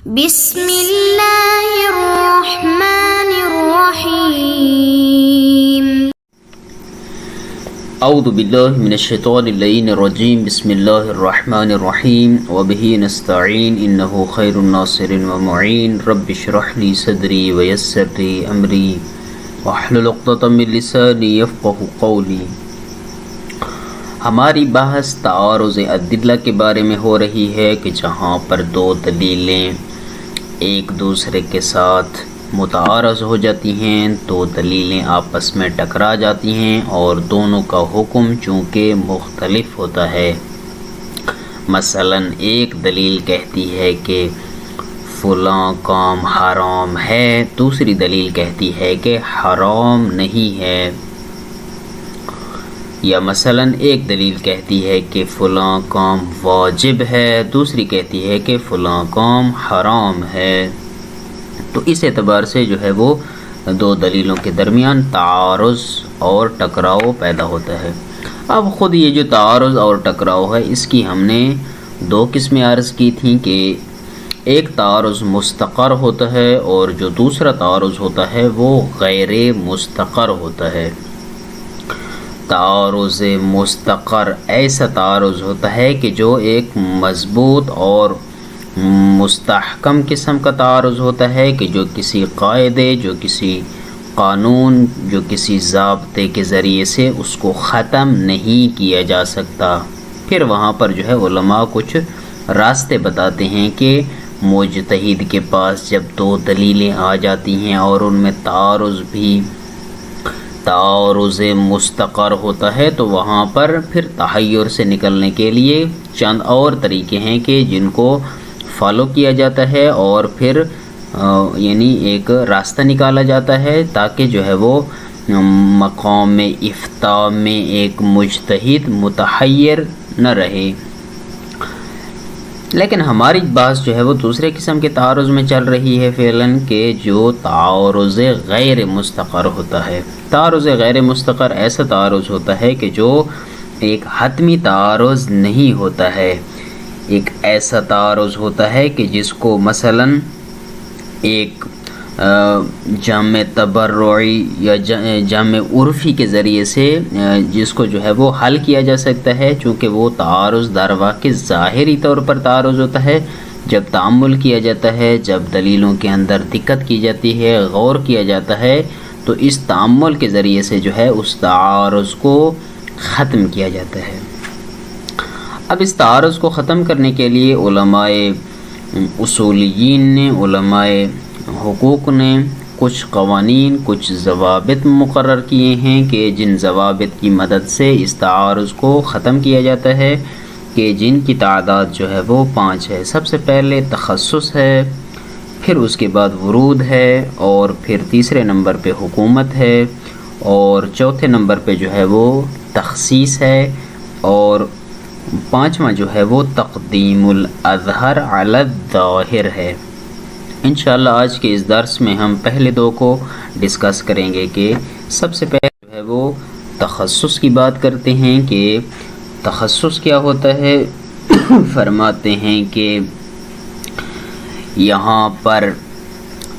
بسم اللہ الرحمن الرحیم اعوذ باللہ من الشیطان اللعین الرجیم بسم اللہ الرحمن الرحیم وبہ نستعین انہ خیر الناصر ومعین رب اشرح لی صدری ویسر لی امری واحلل عقدۃ من لسانی یفقہوا قولی۔ ہماری بحث تعارض الادلہ کے بارے میں ہو رہی ہے کہ جہاں پر دو دلیلیں ایک دوسرے کے ساتھ متعارض ہو جاتی ہیں تو دلیلیں آپس میں ٹکرا جاتی ہیں اور دونوں کا حکم چونکہ مختلف ہوتا ہے۔ مثلا ایک دلیل کہتی ہے کہ فلاں کام حرام ہے، دوسری دلیل کہتی ہے کہ حرام نہیں ہے، یا مثلا ایک دلیل کہتی ہے کہ فلاں کام واجب ہے، دوسری کہتی ہے کہ فلاں کام حرام ہے۔ تو اس اعتبار سے جو ہے وہ دو دلیلوں کے درمیان تعارض اور ٹکراؤ پیدا ہوتا ہے۔ اب خود یہ جو تعارض اور ٹکراؤ ہے اس کی ہم نے دو قسمیں عرض کی تھیں کہ ایک تعارض مستقر ہوتا ہے اور جو دوسرا تعارض ہوتا ہے وہ غیر مستقر ہوتا ہے۔ تعارض مستقر ایسا تعارض ہوتا ہے کہ جو ایک مضبوط اور مستحکم قسم کا تعارض ہوتا ہے کہ جو کسی قاعدے، جو کسی قانون، جو کسی ضابطے کے ذریعے سے اس کو ختم نہیں کیا جا سکتا۔ پھر وہاں پر جو ہے علماء کچھ راستے بتاتے ہیں کہ مجتہد کے پاس جب دو دلیلیں آ جاتی ہیں اور ان میں تعارض مستقر ہوتا ہے تو وہاں پر پھر تحیر سے نکلنے کے لیے چند اور طریقے ہیں کہ جن کو فالو کیا جاتا ہے اور پھر یعنی ایک راستہ نکالا جاتا ہے تاکہ جو ہے وہ مقام افتاء میں ایک مجتہد متحیر نہ رہے۔ لیکن ہماری بات جو ہے وہ دوسرے قسم کے تعارض میں چل رہی ہے فعلاً کہ جو تعارض غیر مستقر ہوتا ہے۔ تعارض غیر مستقر ایسا تعارض ہوتا ہے کہ جو ایک حتمی تعارض نہیں ہوتا ہے، ایک ایسا تعارض ہوتا ہے کہ جس کو مثلاً ایک جامع تبرعی یا جامع عرفی کے ذریعے سے جس کو جو ہے وہ حل کیا جا سکتا ہے، چونکہ وہ تعارض در واقع ظاہری طور پر تعارض ہوتا ہے۔ جب تأمل کیا جاتا ہے، جب دلیلوں کے اندر دقت کی جاتی ہے، غور کیا جاتا ہے تو اس تأمل کے ذریعے سے جو ہے اس تعارض کو ختم کیا جاتا ہے۔ اب اس تعارض کو ختم کرنے کے لیے علماء اصولیین نے، علماء حقوق نے کچھ قوانین، کچھ ضوابط مقرر کیے ہیں کہ جن ضوابط کی مدد سے اس تعارض کو ختم کیا جاتا ہے، کہ جن کی تعداد جو ہے وہ 5 ہے۔ سب سے پہلے تخصص ہے، پھر اس کے بعد ورود ہے، اور پھر تیسرے نمبر پہ حکومت ہے، اور چوتھے نمبر پہ جو ہے وہ تخصیص ہے، اور پانچواں جو ہے وہ تقدیم الاظہر علی الظاہر ہے۔ انشاءاللہ آج کے اس درس میں ہم پہلے دو کو ڈسکس کریں گے کہ سب سے پہلے جو ہے وہ تخصص کی بات کرتے ہیں کہ تخصص کیا ہوتا ہے۔ فرماتے ہیں کہ یہاں پر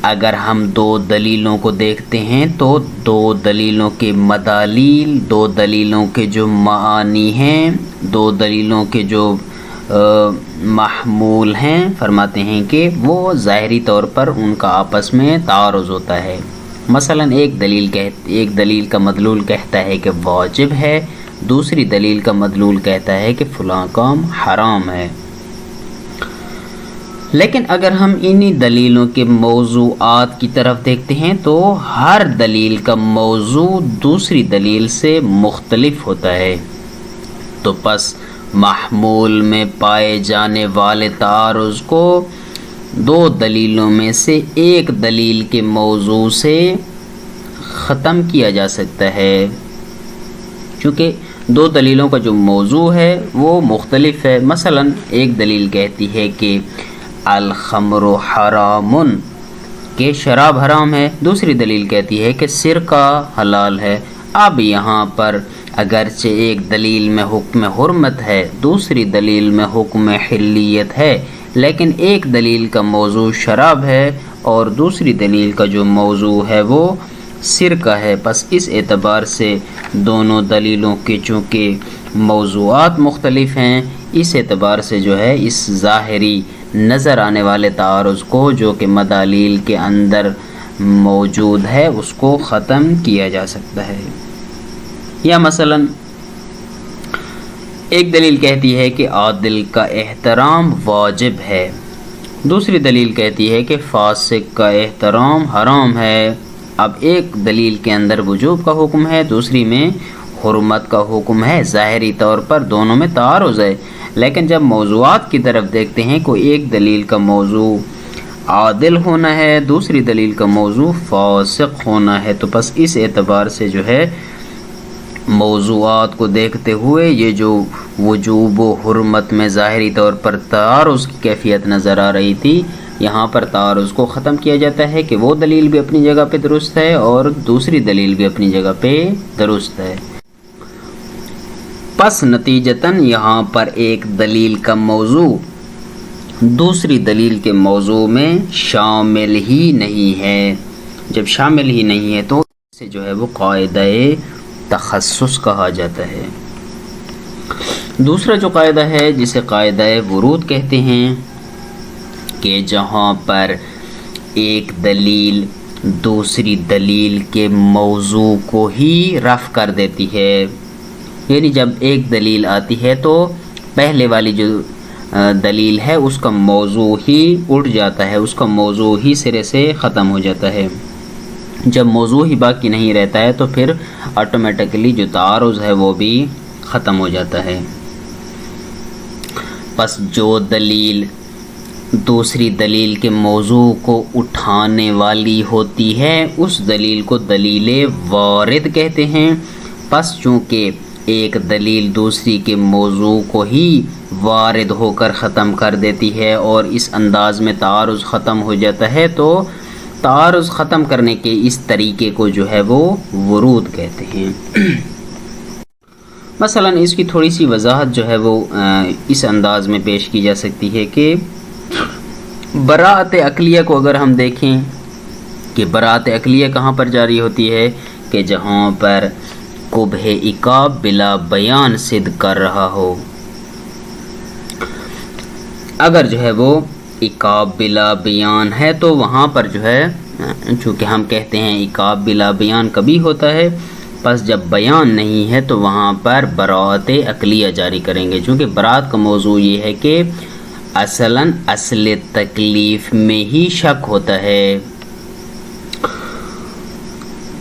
اگر ہم دو دلیلوں کو دیکھتے ہیں تو دو دلیلوں کے مدالیل، دو دلیلوں کے جو معانی ہیں، دو دلیلوں کے جو محمول ہیں، فرماتے ہیں کہ وہ ظاہری طور پر ان کا آپس میں تعارض ہوتا ہے۔ مثلا ایک دلیل کا مدلول کہتا ہے کہ واجب ہے، دوسری دلیل کا مدلول کہتا ہے کہ فلاں کام حرام ہے۔ لیکن اگر ہم انہی دلیلوں کے موضوعات کی طرف دیکھتے ہیں تو ہر دلیل کا موضوع دوسری دلیل سے مختلف ہوتا ہے، تو پس محمول میں پائے جانے والے تعارض کو دو دلیلوں میں سے ایک دلیل کے موضوع سے ختم کیا جا سکتا ہے، چونکہ دو دلیلوں کا جو موضوع ہے وہ مختلف ہے۔ مثلا ایک دلیل کہتی ہے کہ الخمر حرام، کہ شراب حرام ہے، دوسری دلیل کہتی ہے کہ سرقہ حلال ہے۔ اب یہاں پر اگرچہ ایک دلیل میں حکم حرمت ہے، دوسری دلیل میں حکم حلیت ہے، لیکن ایک دلیل کا موضوع شراب ہے اور دوسری دلیل کا جو موضوع ہے وہ سرقہ ہے، پس اس اعتبار سے دونوں دلیلوں کے چونکہ موضوعات مختلف ہیں، اس اعتبار سے جو ہے اس ظاہری نظر آنے والے تعارض کو جو کہ مدالیل کے اندر موجود ہے اس کو ختم کیا جا سکتا ہے۔ یا مثلا ایک دلیل کہتی ہے کہ عادل کا احترام واجب ہے، دوسری دلیل کہتی ہے کہ فاسق کا احترام حرام ہے۔ اب ایک دلیل کے اندر وجوب کا حکم ہے، دوسری میں حرمت کا حکم ہے، ظاہری طور پر دونوں میں تعارض ہے، لیکن جب موضوعات کی طرف دیکھتے ہیں کوئی ایک دلیل کا موضوع عادل ہونا ہے، دوسری دلیل کا موضوع فاسق ہونا ہے، تو بس اس اعتبار سے جو ہے موضوعات کو دیکھتے ہوئے یہ جو وجوب و حرمت میں ظاہری طور پر تعارض کی کیفیت نظر آ رہی تھی، یہاں پر تعارض کو ختم کیا جاتا ہے کہ وہ دلیل بھی اپنی جگہ پہ درست ہے اور دوسری دلیل بھی اپنی جگہ پہ درست ہے۔ پس نتیجتاً یہاں پر ایک دلیل کا موضوع دوسری دلیل کے موضوع میں شامل ہی نہیں ہے، جب شامل ہی نہیں ہے تو اسے جو ہے وہ قاعدہ تخصص کہا جاتا ہے۔ دوسرا جو قاعدہ ہے جسے قاعدہ ورود کہتے ہیں کہ جہاں پر ایک دلیل دوسری دلیل کے موضوع کو ہی رفع کر دیتی ہے، یعنی جب ایک دلیل آتی ہے تو پہلے والی جو دلیل ہے اس کا موضوع ہی اٹھ جاتا ہے، اس کا موضوع ہی سرے سے ختم ہو جاتا ہے۔ جب موضوع ہی باقی نہیں رہتا ہے تو پھر آٹومیٹکلی جو تعارض ہے وہ بھی ختم ہو جاتا ہے۔ پس جو دلیل دوسری دلیل کے موضوع کو اٹھانے والی ہوتی ہے اس دلیل کو دلیل وارد کہتے ہیں۔ پس چونکہ ایک دلیل دوسری کے موضوع کو ہی وارد ہو کر ختم کر دیتی ہے اور اس انداز میں تعارض ختم ہو جاتا ہے تو تعارض ختم کرنے کے اس طریقے کو جو ہے وہ ورود کہتے ہیں۔ مثلا اس کی تھوڑی سی وضاحت جو ہے وہ اس انداز میں پیش کی جا سکتی ہے کہ براءت عقلیہ کو اگر ہم دیکھیں کہ براءت عقلیہ کہاں پر جاری ہوتی ہے کہ جہاں پر قبح عقاب بلا بیان صدق کر رہا ہو، اگر جو ہے وہ عقاب بلا بیان ہے تو وہاں پر جو ہے چونکہ ہم کہتے ہیں عقاب بلا بیان کبھی ہوتا ہے، پس جب بیان نہیں ہے تو وہاں پر براءت عقلیہ جاری کریں گے، چونکہ براءت کا موضوع یہ ہے کہ اصلاً اصل تکلیف میں ہی شک ہوتا ہے،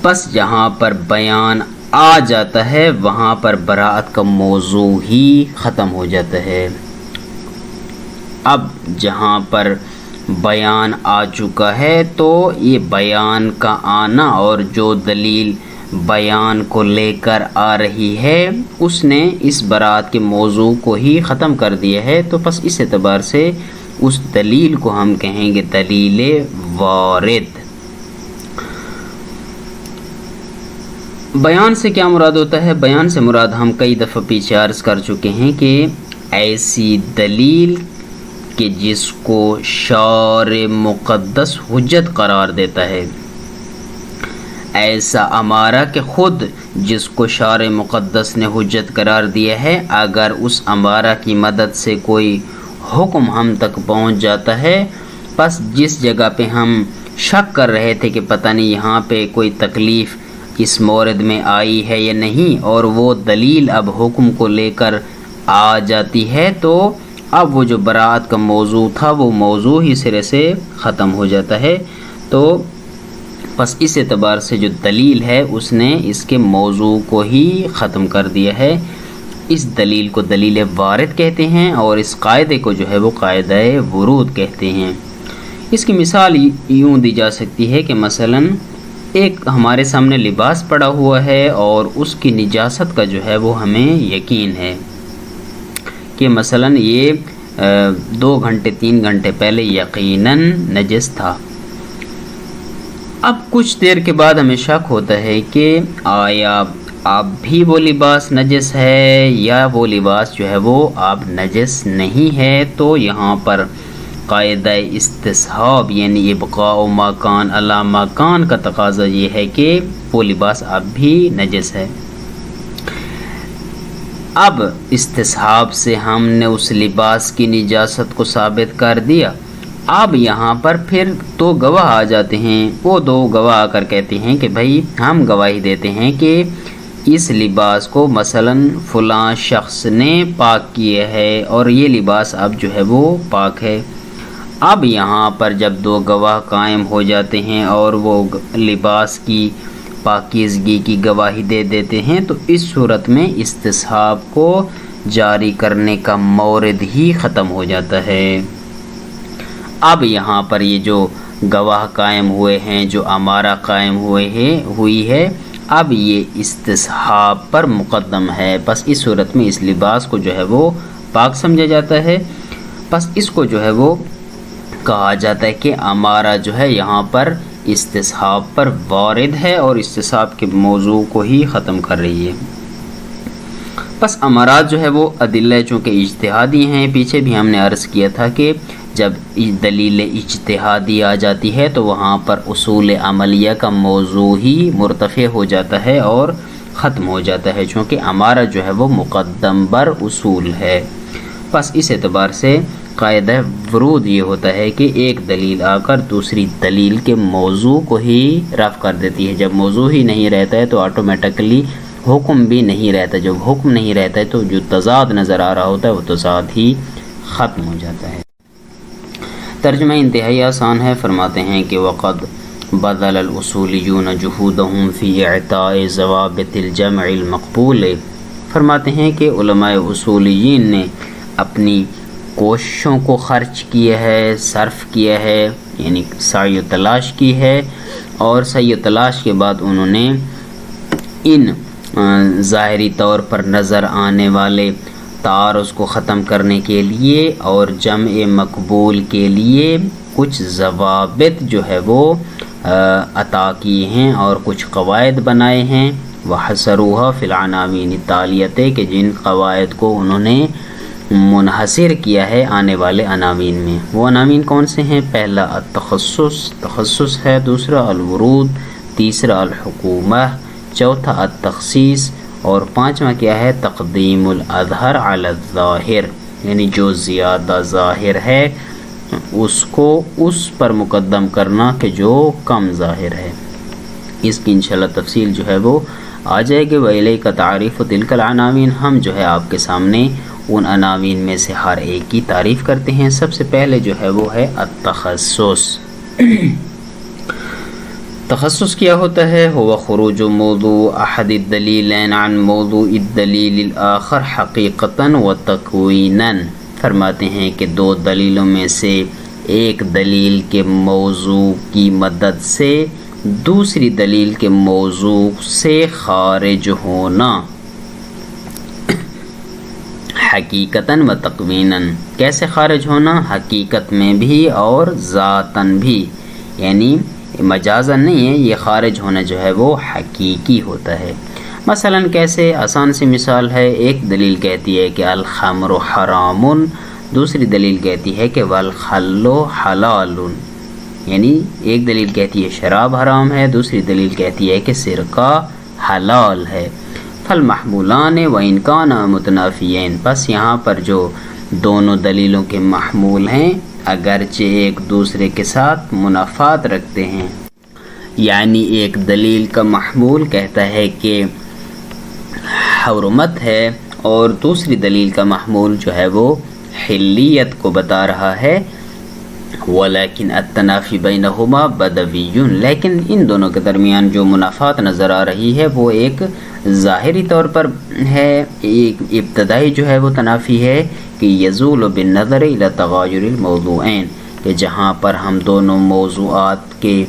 پس جہاں پر بیان آ جاتا ہے وہاں پر براءت کا موضوع ہی ختم ہو جاتا ہے۔ اب جہاں پر بیان آ چکا ہے تو یہ بیان کا آنا اور جو دلیل بیان کو لے کر آ رہی ہے اس نے اس براءت کے موضوع کو ہی ختم کر دیا ہے، تو پس اس اعتبار سے اس دلیل کو ہم کہیں گے دلیل وارد۔ بیان سے کیا مراد ہوتا ہے؟ بیان سے مراد ہم کئی دفعہ پیچھے عرض کر چکے ہیں کہ ایسی دلیل کہ جس کو شارع مقدس حجت قرار دیتا ہے، ایسا امارہ کہ خود جس کو شارع مقدس نے حجت قرار دیا ہے اگر اس امارہ کی مدد سے کوئی حکم ہم تک پہنچ جاتا ہے، پس جس جگہ پہ ہم شک کر رہے تھے کہ پتہ نہیں یہاں پہ کوئی تکلیف اس مورد میں آئی ہے یا نہیں، اور وہ دلیل اب حکم کو لے کر آ جاتی ہے تو اب وہ جو براءت کا موضوع تھا وہ موضوع ہی سرے سے ختم ہو جاتا ہے، تو پس اس اعتبار سے جو دلیل ہے اس نے اس کے موضوع کو ہی ختم کر دیا ہے۔ اس دلیل کو دلیل وارد کہتے ہیں اور اس قاعدے کو جو ہے وہ قاعدہ ورود کہتے ہیں۔ اس کی مثال یوں دی جا سکتی ہے کہ مثلا ایک ہمارے سامنے لباس پڑا ہوا ہے اور اس کی نجاست کا جو ہے وہ ہمیں یقین ہے کہ مثلا یہ 2 گھنٹے 3 گھنٹے پہلے یقیناً نجس تھا۔ اب کچھ دیر کے بعد ہمیں شک ہوتا ہے کہ آیا اب بھی وہ لباس نجس ہے یا وہ لباس جو ہے وہ اب نجس نہیں ہے، تو یہاں پر قاعدہ استصحاب یعنی ابقاء مکان علی مکان کا تقاضا یہ ہے کہ وہ لباس اب بھی نجس ہے۔ اب استصحاب سے ہم نے اس لباس کی نجاست کو ثابت کر دیا۔ اب یہاں پر پھر دو گواہ آ جاتے ہیں، وہ دو گواہ آ کر کہتے ہیں کہ بھائی ہم گواہی دیتے ہیں کہ اس لباس کو مثلاً فلاں شخص نے پاک کیا ہے اور یہ لباس اب جو ہے وہ پاک ہے۔ اب یہاں پر جب دو گواہ قائم ہو جاتے ہیں اور وہ لباس کی پاکیزگی کی گواہی دے دیتے ہیں تو اس صورت میں استصحاب کو جاری کرنے کا مورد ہی ختم ہو جاتا ہے۔ اب یہاں پر یہ جو گواہ قائم ہوئے ہیں، جو امارہ قائم ہوئی ہے، اب یہ استصحاب پر مقدم ہے، بس اس صورت میں اس لباس کو جو ہے وہ پاک سمجھا جاتا ہے، بس اس کو جو ہے وہ کہا جاتا ہے کہ امارہ جو ہے یہاں پر استصحاب پر وارد ہے اور استصحاب کے موضوع کو ہی ختم کر رہی ہے۔ بس امارات جو ہے وہ ادلہ چونکہ اجتہادی ہیں، پیچھے بھی ہم نے عرض کیا تھا کہ جب دلیل اجتہادی آ جاتی ہے تو وہاں پر اصول عملیہ کا موضوع ہی مرتفع ہو جاتا ہے اور ختم ہو جاتا ہے، چونکہ امارہ جو ہے وہ مقدم بر اصول ہے۔ بس اس اعتبار سے قاعدہ ورود یہ ہوتا ہے کہ ایک دلیل آ کر دوسری دلیل کے موضوع کو ہی رفع کر دیتی ہے۔ جب موضوع ہی نہیں رہتا ہے تو آٹومیٹکلی حکم بھی نہیں رہتا، جب حکم نہیں رہتا ہے تو جو تضاد نظر آ رہا ہوتا ہے وہ تضاد ہی ختم ہو جاتا ہے۔ ترجمہ انتہائی آسان ہے، فرماتے ہیں کہ وقد بدل الاصولیون جہودہم فی اعطاء ضوابط الجمع المقبول، فرماتے ہیں کہ علماء اصولیین نے اپنی کوششوں کو خرچ کیا ہے، صرف کیا ہے، یعنی سعی و تلاش کی ہے، اور سعی و تلاش کے بعد انہوں نے ان ظاہری طور پر نظر آنے والے تعارض کو ختم کرنے کے لیے اور جمع مقبول کے لیے کچھ ضوابط جو ہے وہ عطا کیے ہیں اور کچھ قواعد بنائے ہیں۔ وحصروها فی العناوین التالیۃ، کہ جن قواعد کو انہوں نے منحصر کیا ہے آنے والے عناوین میں۔ وہ عناوین کون سے ہیں؟ پہلا تخصص ہے، دوسرا الورود، تیسرا الحکومہ، چوتھا التخصیص، اور پانچواں کیا ہے؟ تقدیم الاظہر علی الظاہر، یعنی جو زیادہ ظاہر ہے اس کو اس پر مقدم کرنا کہ جو کم ظاہر ہے۔ اس کی انشاءاللہ تفصیل جو ہے وہ آ جائے گی۔ وَإِلَيْكَ تَعْرِيفُ تِلْكَ الْعَنَاوِينَ، ہم جو ہے آپ کے سامنے ان عناوین میں سے ہر ایک کی تعریف کرتے ہیں۔ سب سے پہلے جو ہے وہ ہے التخصص۔ تخصص کیا ہوتا ہے؟ هو خروج موضوع احد الدلیلین عن موضوع الدلیل الآخر حقیقتاً و تکویناً، فرماتے ہیں کہ دو دلیلوں میں سے ایک دلیل کے موضوع کی مدد سے دوسری دلیل کے موضوع سے خارج ہونا، حقیقتاً و تکویناً۔ کیسے خارج ہونا؟ حقیقت میں بھی اور ذاتاً بھی، یعنی مجازاً نہیں ہے، یہ خارج ہونا جو ہے وہ حقیقی ہوتا ہے۔ مثلاً کیسے؟ آسان سی مثال ہے، ایک دلیل کہتی ہے کہ الخمر حرام، دوسری دلیل کہتی ہے کہ والخل حلال، یعنی ایک دلیل کہتی ہے شراب حرام ہے، دوسری دلیل کہتی ہے کہ سرقہ حلال ہے۔ فالمحمولان وإن كانا متنافیین، بس یہاں پر جو دونوں دلیلوں کے محمول ہیں اگرچہ ایک دوسرے کے ساتھ منافات رکھتے ہیں، یعنی ایک دلیل کا محمول کہتا ہے کہ حرمت ہے اور دوسری دلیل کا محمول جو ہے وہ حلیت کو بتا رہا ہے، ولیکن التنافی بینہما بدوی، لیکن ان دونوں کے درمیان جو منافات نظر آ رہی ہے وہ ایک ظاہری طور پر ہے، ایک ابتدائی جو ہے وہ تنافی ہے کہ یزول بالنظر الی تغایر الموضوعین، کہ جہاں پر ہم دونوں موضوعات کے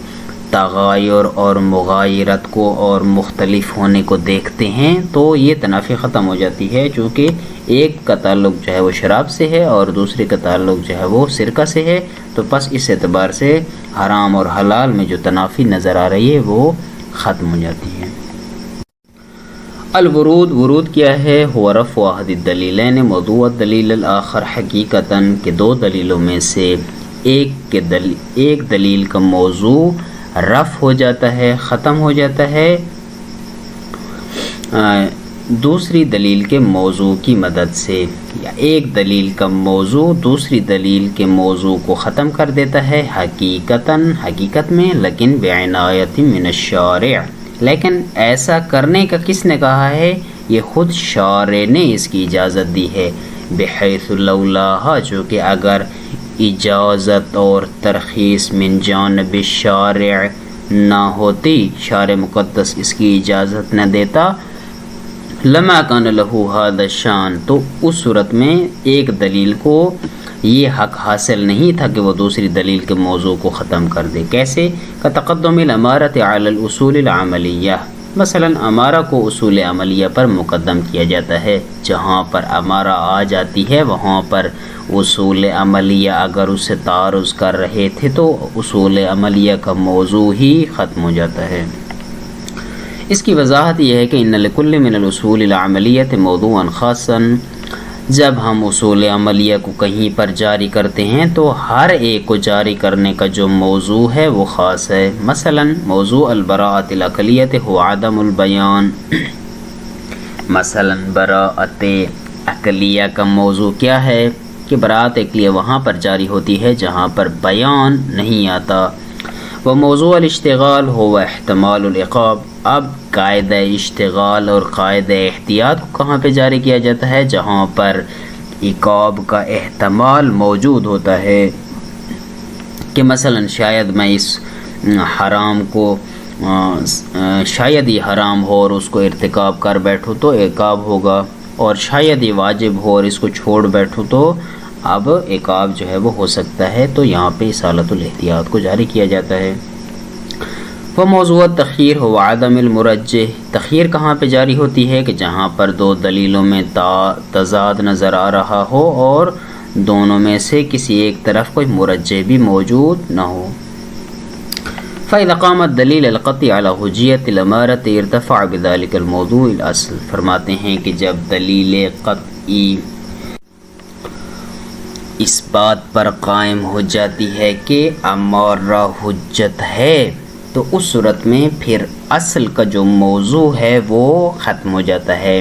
تغایر اور مغایرت کو اور مختلف ہونے کو دیکھتے ہیں تو یہ تنافی ختم ہو جاتی ہے، چونکہ ایک کا تعلق جو ہے وہ شراب سے ہے اور دوسرے کا تعلق جو ہے وہ سرقہ سے ہے، تو بس اس اعتبار سے حرام اور حلال میں جو تنافی نظر آ رہی ہے وہ ختم ہو جاتی ہے۔ الورود، ورود کیا ہے؟ هو رفع احد الدلیلین موضوع الدلیل الآخر حقیقتاً، کہ دو دلیلوں میں سے ایک دلیل کا موضوع رفع ہو جاتا ہے، ختم ہو جاتا ہے دوسری دلیل کے موضوع کی مدد سے، یا ایک دلیل کا موضوع دوسری دلیل کے موضوع کو ختم کر دیتا ہے حقیقت میں، لیکن بعنایت من الشارع، لیکن ایسا کرنے کا کس نے کہا ہے؟ یہ خود شارع نے اس کی اجازت دی ہے، بحیث لولاہا، جو کہ اگر اجازت اور ترخیص من جانب الشارع نہ ہوتی، شارع مقدس اس کی اجازت نہ دیتا، لما کان لہ ھذا الشان، تو اس صورت میں ایک دلیل کو یہ حق حاصل نہیں تھا کہ وہ دوسری دلیل کے موضوع کو ختم کر دے۔ کیسے؟ کتقدم الامارۃ علی الاصول العملیہ، مثلا امارہ کو اصول عملیہ پر مقدم کیا جاتا ہے، جہاں پر امارہ آ جاتی ہے وہاں پر اصول عملیہ اگر اس سے تعارض کر رہے تھے تو اصول عملیہ کا موضوع ہی ختم ہو جاتا ہے۔ اس کی وضاحت یہ ہے کہ ان لکل من الاصول العملیۃ موضوعا خاصا، جب ہم اصول عملیہ کو کہیں پر جاری کرتے ہیں تو ہر ایک کو جاری کرنے کا جو موضوع ہے وہ خاص ہے۔ مثلا موضوع البراءۃ العقلیۃ هو عدم البیان، مثلا براءۃ عقلیہ کا موضوع کیا ہے کہ براءۃ عقلیہ وہاں پر جاری ہوتی ہے جہاں پر بیان نہیں آتا۔ وہ موضوع الاشتغال هو احتمال العقاب، اب قاعدہ اشتغال اور قاعدہ احتیاط کو کہاں پہ جاری کیا جاتا ہے؟ جہاں پر عقاب کا احتمال موجود ہوتا ہے، کہ مثلا شاید میں اس حرام کو شاید یہ حرام ہو اور اس کو ارتکاب کر بیٹھوں تو عقاب ہوگا، اور شاید یہ واجب ہو اور اس کو چھوڑ بیٹھوں تو اب عقاب جو ہے وہ ہو سکتا ہے، تو یہاں پہ اصالۃ الاحتیاط کو جاری کیا جاتا ہے۔ وہ موضوع تخیر ہو عدم المرجح، تخیر کہاں پہ جاری ہوتی ہے؟ کہ جہاں پر دو دلیلوں میں تضاد نظر آ رہا ہو اور دونوں میں سے کسی ایک طرف کوئی مرجح بھی موجود نہ ہو۔ فَإِذَا قَامَ الدَّلِيلُ الْقَطْعِيُّ عَلَى حُجِّيَّةِ الْأَمَارَةِ ارتفع بذلك الموضوع الأصل، فرماتے ہیں کہ جب دلیل قطعی اس بات پر قائم ہو جاتی ہے کہ امارہ حجت ہے تو اس صورت میں پھر اصل کا جو موضوع ہے وہ ختم ہو جاتا ہے۔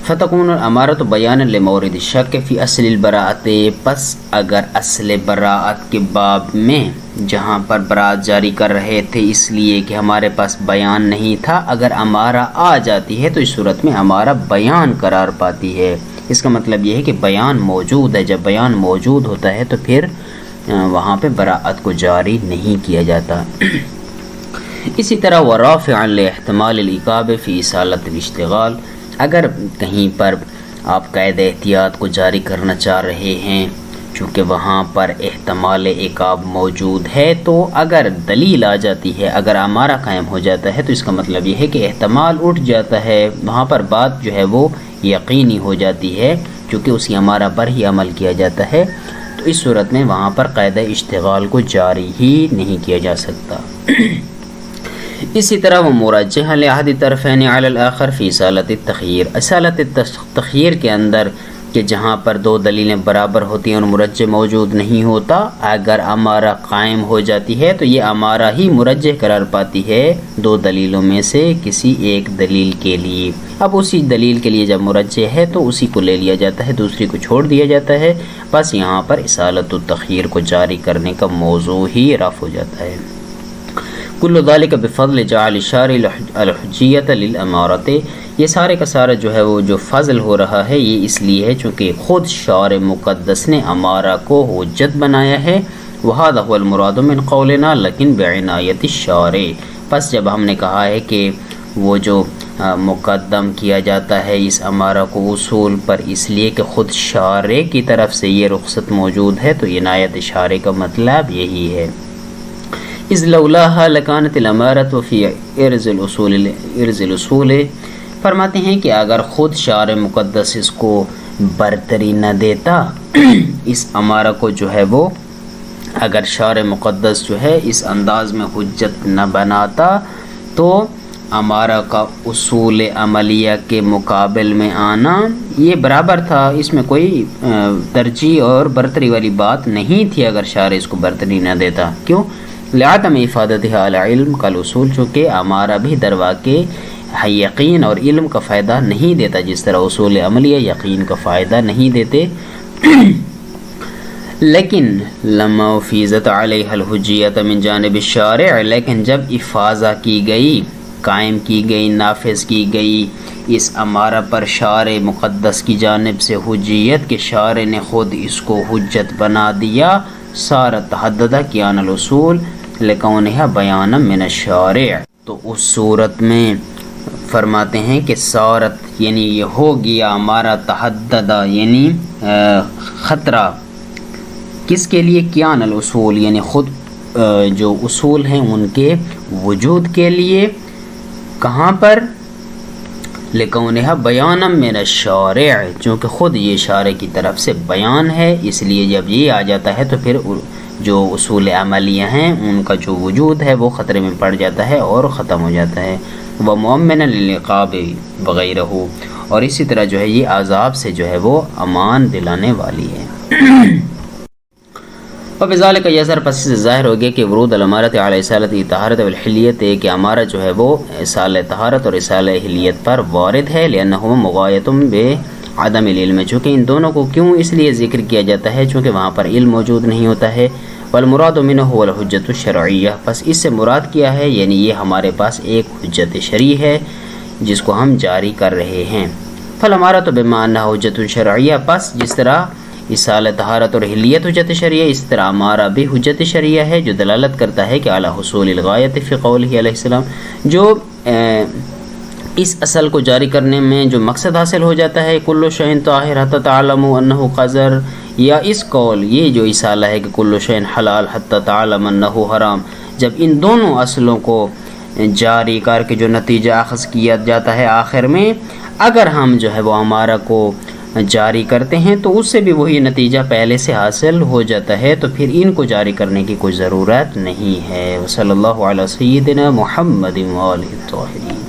فتکون الامارۃ بیانا لمورد الشک فی اصل البراءۃ، پس اگر اصل براءت کے باب میں جہاں پر براءت جاری کر رہے تھے اس لیے کہ ہمارے پاس بیان نہیں تھا، اگر امارہ آ جاتی ہے تو اس صورت میں امارہ بیان قرار پاتی ہے۔ اس کا مطلب یہ ہے کہ بیان موجود ہے، جب بیان موجود ہوتا ہے تو پھر وہاں پہ براءت کو جاری نہیں کیا جاتا۔ اسی طرح ورافعا لاحتمال العقاب فی اصالۃ الاشتغال، اگر کہیں پر آپ قید احتیاط کو جاری کرنا چاہ رہے ہیں چونکہ وہاں پر احتمال عقاب موجود ہے، تو اگر دلیل آ جاتی ہے، اگر امارہ قائم ہو جاتا ہے تو اس کا مطلب یہ ہے کہ احتمال اٹھ جاتا ہے، وہاں پر بات جو ہے وہ یقینی ہو جاتی ہے چونکہ اسی امارہ پر ہی عمل کیا جاتا ہے، تو اس صورت میں وہاں پر قاعدہ اشتغال کو جاری ہی نہیں کیا جا سکتا۔ اسی طرح وہ مرجح لأحد الطرفین علی الآخر فی اصالۃ التخیر، اصالۃ التخیر کے اندر کہ جہاں پر دو دلیلیں برابر ہوتی ہیں اور مرجح موجود نہیں ہوتا، اگر امارہ قائم ہو جاتی ہے تو یہ امارہ ہی مرجح قرار پاتی ہے دو دلیلوں میں سے کسی ایک دلیل کے لیے۔ اب اسی دلیل کے لیے جب مرجح ہے تو اسی کو لے لیا جاتا ہے، دوسری کو چھوڑ دیا جاتا ہے، بس یہاں پر اصالۃ التخیر کو جاری کرنے کا موضوع ہی رفع ہو جاتا ہے۔ کل ذالک بفضل جعل الشارع الحجیۃ للامارۃ، یہ سارے کا سارا جو ہے وہ جو فضل ہو رہا ہے یہ اس لیے ہے چونکہ خود شارع مقدس نے امارہ کو حجت بنایا ہے۔ وہذا هو المراد من قولنا لیکن بعنایت الشارع، پس جب ہم نے کہا ہے کہ وہ جو مقدم کیا جاتا ہے اس امارہ کو اصول پر اس لیے کہ خود شارع کی طرف سے یہ رخصت موجود ہے، تو عنایت شارع کا مطلب یہی ہے۔ اذ لولاها لکانت الامارۃ فی ارض الاصول، فرماتے ہیں کہ اگر خود شارع مقدس اس کو برتری نہ دیتا، اس امارہ کو جو ہے وہ اگر شارع مقدس جو ہے اس انداز میں حجت نہ بناتا تو امارہ کا اصول عملیہ کے مقابل میں آنا یہ برابر تھا، اس میں کوئی ترجیح اور برتری والی بات نہیں تھی اگر شارع اس کو برتری نہ دیتا۔ کیوں؟ لعدم افادتها العلم کالاصول، چونکہ امارہ بھی درواقع یقین اور علم کا فائدہ نہیں دیتا جس طرح اصول عملیہ یقین کا فائدہ نہیں دیتے۔ لیکن لما افیزت علیہ الحجیت من جانب الشارع، لیکن جب افاظہ کی گئی، قائم کی گئی، نافذ کی گئی اس امارہ پر شارع مقدس کی جانب سے حجیت کہ شارع نے خود اس کو حجت بنا دیا، صارت تحددہ کیان الاصول لکونہا بیانا من الشارع، تو اس صورت میں فرماتے ہیں کہ صارت یعنی یہ ہو گیا ہمارا تحددہ یعنی خطرہ، کس کے لیے؟ کیان الاصول یعنی خود جو اصول ہیں ان کے وجود کے لیے، کہاں پر؟ لکونہا بیانا من الشارع، چونکہ خود یہ شارع کی طرف سے بیان ہے، اس لیے جب یہ آ جاتا ہے تو پھر جو اصول عملیہ ہیں ان کا جو وجود ہے وہ خطرے میں پڑ جاتا ہے اور ختم ہو جاتا ہے۔ وَمُؤَمِّنًا لِلْعِقَابِ وَغَيْرَهُ، اور اسی طرح جو ہے یہ عذاب سے جو ہے وہ امان دلانے والی ہے۔ وَبِذَلِكَ يَظْهَرُ، پس سے ظاہر ہو گیا کہ ورود الامارۃ علی اصالۃ طہارت والحلیت، کہ امارہ جو ہے وہ اصالہ طہارت اور اصالہ حلیت پر وارد ہے، لأنہما مغایۃ بعدم العلم، چونکہ ان دونوں کو کیوں اس لیے ذکر کیا جاتا ہے چونکہ وہاں پر علم موجود نہیں ہوتا ہے۔ والمراد منہ هو الحجۃ الشرعیہ، پس اس سے مراد کیا ہے؟ یعنی یہ ہمارے پاس ایک حجت شرعی ہے جس کو ہم جاری کر رہے ہیں۔ فالامارۃ بما انہا حجت شرعیہ، پس جس طرح اصالہ طہارت اور حلیت حجت شرعیہ، اس طرح امارہ بھی حجت شرعیہ ہے جو دلالت کرتا ہے کہ اعلی حصول الغایت فی قولہ علیہ السلام، جو اس اصل کو جاری کرنے میں جو مقصد حاصل ہو جاتا ہے، کل شیء طاہر حتی تعلموا انہ قذر، یا اس قول یہ جو اصالہ ہے کہ کل شیء حلال حتی تعلم انہ حرام، جب ان دونوں اصلوں کو جاری کر کے جو نتیجہ اخذ کیا جاتا ہے آخر میں، اگر ہم جو ہے وہ امارہ کو جاری کرتے ہیں تو اس سے بھی وہی نتیجہ پہلے سے حاصل ہو جاتا ہے، تو پھر ان کو جاری کرنے کی کوئی ضرورت نہیں ہے۔ صلی اللہ علیہ سیدنا محمد وآلہ الطاہرین۔